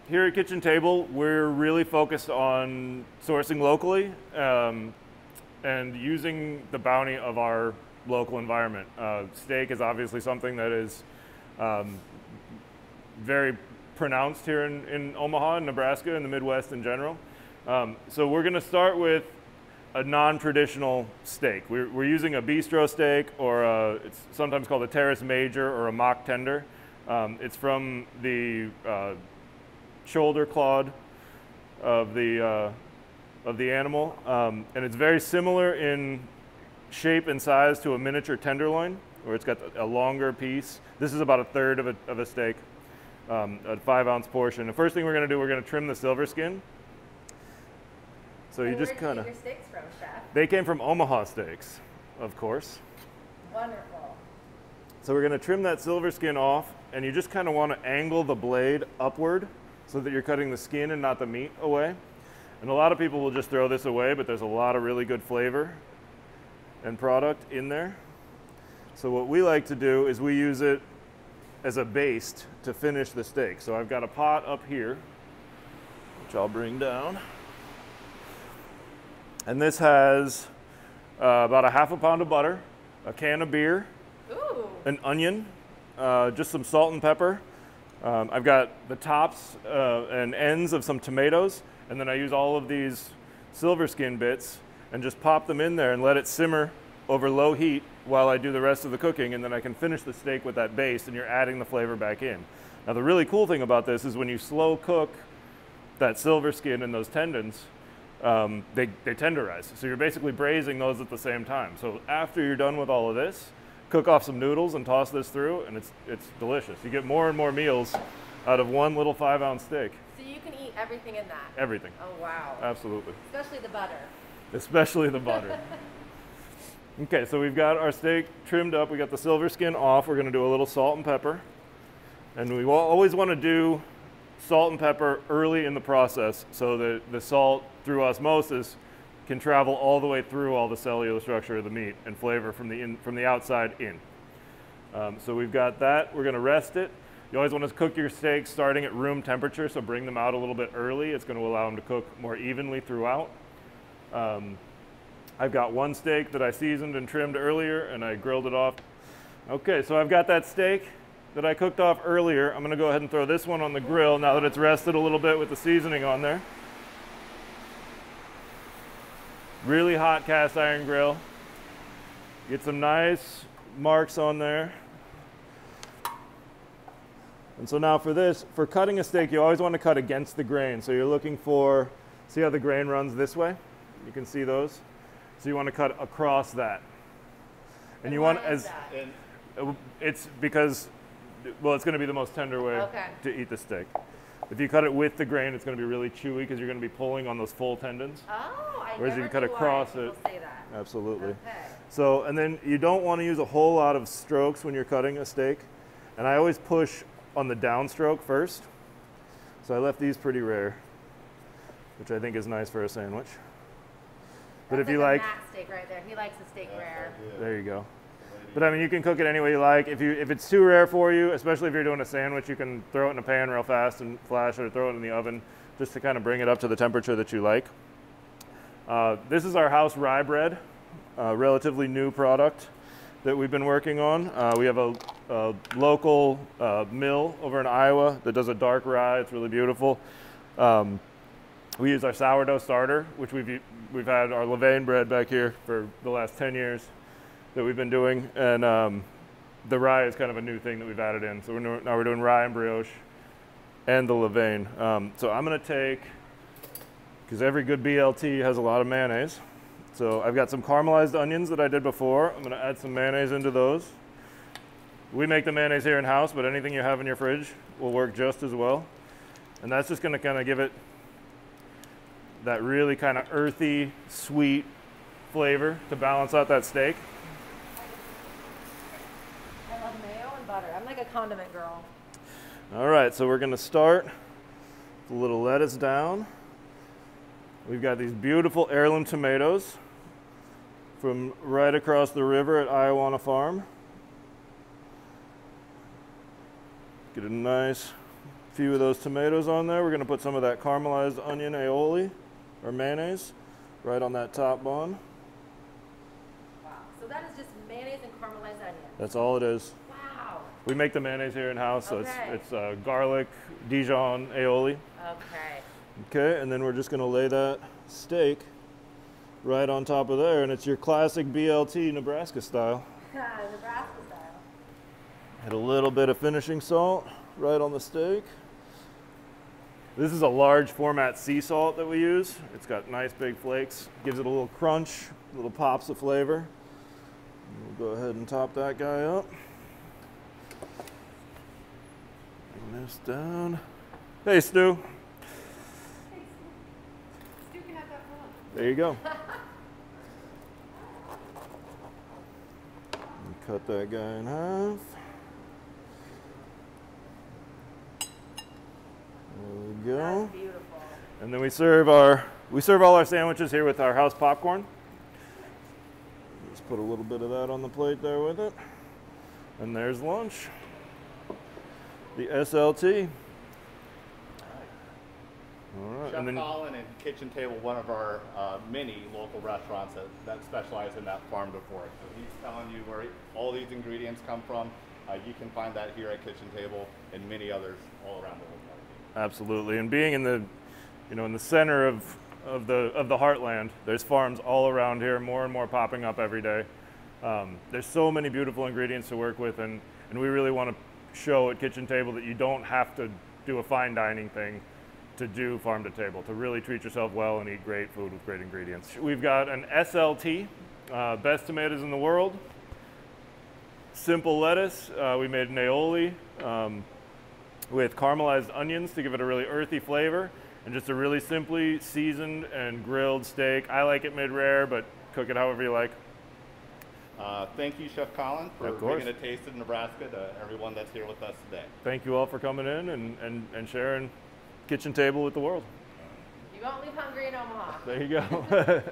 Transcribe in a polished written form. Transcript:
here at Kitchen Table, we're really focused on sourcing locally and using the bounty of our local environment. Steak is obviously something that is very pronounced here in Omaha and Nebraska and the Midwest in general. So we're going to start with a non-traditional steak. We're using a Bistro Steak, or it's sometimes called a Terrace Major or a mock tender. It's from the shoulder clod of the animal, and it's very similar in shape and size to a miniature tenderloin, where it's got a longer piece. This is about a third of a steak, a 5-ounce portion. The first thing we're going to do, we're going to trim the silver skin. So you just kind of. Where did you get your steaks from, Chef? They came from Omaha Steaks, of course. Wonderful. So we're going to trim that silver skin off, and you just kind of want to angle the blade upward so that you're cutting the skin and not the meat away. And a lot of people will just throw this away, but there's a lot of really good flavor and product in there. So what we like to do is we use it as a baste to finish the steak. So I've got a pot up here, which I'll bring down. And this has about a half a pound of butter, a can of beer, Ooh. an onion, just some salt and pepper. I've got the tops and ends of some tomatoes, and then I use all of these silver skin bits and just pop them in there and let it simmer over low heat while I do the rest of the cooking, and then I can finish the steak with that base, and you're adding the flavor back in. Now the really cool thing about this is when you slow cook that silver skin and those tendons, they tenderize. So you're basically braising those at the same time. So after you're done with all of this, cook off some noodles and toss this through, and it's delicious. You get more and more meals out of one little 5-ounce steak. So you can eat everything in that? Everything. Oh, wow. Absolutely. Especially the butter. Especially the butter. Okay, so we've got our steak trimmed up. We got the silver skin off. We're going to do a little salt and pepper. And we always want to do salt and pepper early in the process so that the salt through osmosis can travel all the way through all the cellular structure of the meat and flavor from the outside in. So we've got that. We're going to rest it. You always want to cook your steaks starting at room temperature, so bring them out a little bit early. It's going to allow them to cook more evenly throughout. I've got one steak that I seasoned and trimmed earlier, and I grilled it off. Okay, so I've got that steak that I cooked off earlier. I'm going to go ahead and throw this one on the grill now that it's rested a little bit with the seasoning on there. Really hot cast iron grill. Get some nice marks on there. And so now for this, for cutting a steak, you always want to cut against the grain. So you're looking for, see how the grain runs this way? You can see those. So you want to cut across that. And you want as, it's because, well, it's going to be the most tender way to eat the steak. If you cut it with the grain, it's going to be really chewy because you're going to be pulling on those full tendons. Oh, I Whereas never if you cut across it, say that. Absolutely. Okay. So, and then you don't want to use a whole lot of strokes when you're cutting a steak. And I always push on the downstroke first. So I left these pretty rare, which I think is nice for a sandwich. But That's if you like like, a Matt steak right there. He likes the steak rare. there you go. But I mean, you can cook it any way you like. If it's too rare for you, especially if you're doing a sandwich, you can throw it in a pan real fast and flash it, or throw it in the oven just to kind of bring it up to the temperature that you like. This is our house rye bread, a relatively new product that we've been working on. We have a local mill over in Iowa that does a dark rye. It's really beautiful. We use our sourdough starter, which we've had our levain bread back here for the last 10 years that we've been doing, and the rye is kind of a new thing that we've added in. So now we're doing rye and brioche and the levain. So I'm going to take, because every good BLT has a lot of mayonnaise. So I've got some caramelized onions that I did before. I'm going to add some mayonnaise into those. We make the mayonnaise here in-house, but anything you have in your fridge will work just as well. And that's just going to kind of give it that really kind of earthy, sweet flavor to balance out that steak. I love mayo and butter. I'm like a condiment girl. All right, so we're going to start with a little lettuce down. We've got these beautiful heirloom tomatoes from right across the river at Iowa Farm. Get a nice few of those tomatoes on there. We're going to put some of that caramelized onion aioli or mayonnaise right on that top bun. Wow. So that is just mayonnaise and caramelized onion. That's all it is. Wow. We make the mayonnaise here in house, so Okay. it's garlic Dijon aioli. Okay. Okay, and then we're just going to lay that steak right on top of there, and it's your classic BLT Nebraska style. Nebraska style. Add a little bit of finishing salt right on the steak. This is a large format sea salt that we use. It's got nice big flakes, gives it a little crunch, little pops of flavor. We'll go ahead and top that guy up. Bring this down. Hey, Stu. Stu can have that one. There you go. Cut that guy in half. There we go. That's beautiful. And then we serve all our sandwiches here with our house popcorn. Just put a little bit of that on the plate there with it. And there's lunch. The SLT. All right. Chef And then Colin and Kitchen Table, one of our many local restaurants that specialize in that farm to fork. So he's telling you where all these ingredients come from. You can find that here at Kitchen Table and many others all around the world. absolutely. And being in the, in the center of the heartland, there's farms all around here, more and more popping up every day. There's so many beautiful ingredients to work with, and we really want to show at Kitchen Table that you don't have to do a fine dining thing to do farm to table, to really treat yourself well and eat great food with great ingredients. We've got an SLT, best tomatoes in the world, simple lettuce. We made an aioli with caramelized onions to give it a really earthy flavor, and just a really simply seasoned and grilled steak. I like it mid-rare, but cook it however you like. Thank you, Chef Colin, for Of course. bringing a taste of Nebraska to everyone that's here with us today. Thank you all for coming in and sharing Kitchen Table with the world. You won't leave hungry in Omaha. There you go.